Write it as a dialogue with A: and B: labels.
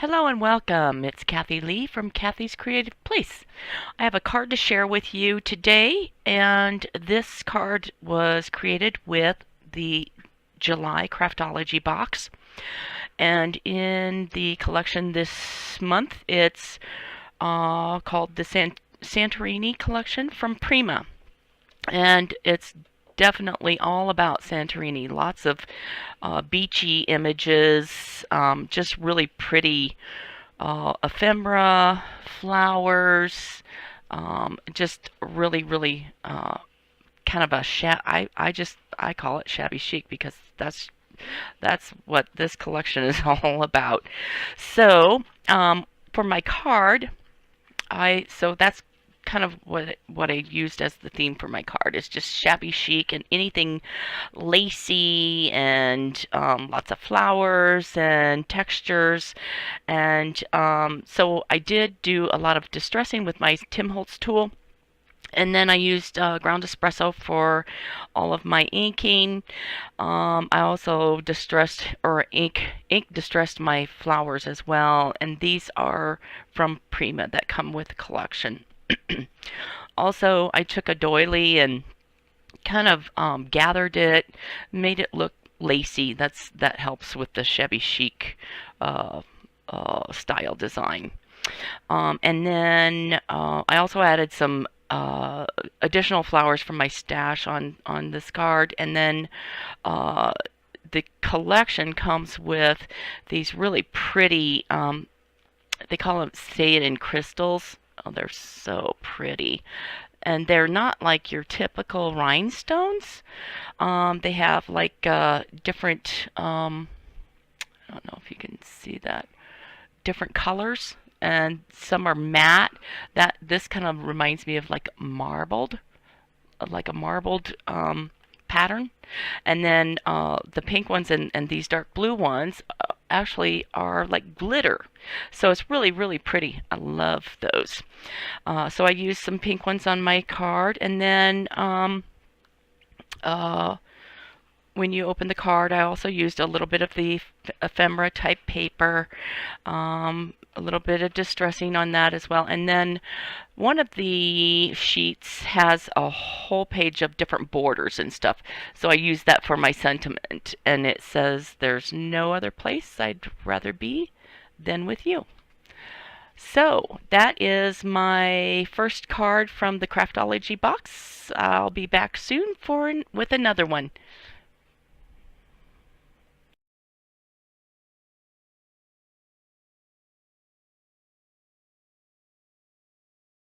A: Hello and welcome. It's Kathy Lee from Kathy's Creative Place. I have a card to share with you today, and this card was created with the July Craftology box. And in the collection this month, it's called the Santorini collection from Prima. And it's definitely all about Santorini. Lots of beachy images, just really pretty ephemera, flowers, just really kind of a I call it shabby chic because that's what this collection is all about. So for my card, so that's kind of what I used as the theme for my card is just shabby chic and anything lacy and lots of flowers and textures. And so I did do a lot of distressing with my Tim Holtz tool. And then I used ground espresso for all of my inking. I also ink distressed my flowers as well. And these are from Prima that come with the collection. Also, I took a doily and kind of gathered it, made it look lacy. That helps with the shabby chic style design. And then I also added some additional flowers from my stash on this card. And then the collection comes with these really pretty, they call them satin crystals. Oh, they're so pretty. And they're not like your typical rhinestones. They have like different, I don't know if you can see that, different colors. And some are matte. This kind of reminds me of like a marbled pattern. And then the pink ones and these dark blue ones actually are like glitter. So it's really pretty. I love those. So I used some pink ones on my card. And then when you open the card, I also used a little bit of the ephemera type paper, a little bit of distressing on that as well. And then one of the sheets has a whole page of different borders and stuff. So I used that for my sentiment. And it says, "There's no other place I'd rather be than with you." So that is my first card from the Craftology box. I'll be back soon with another one.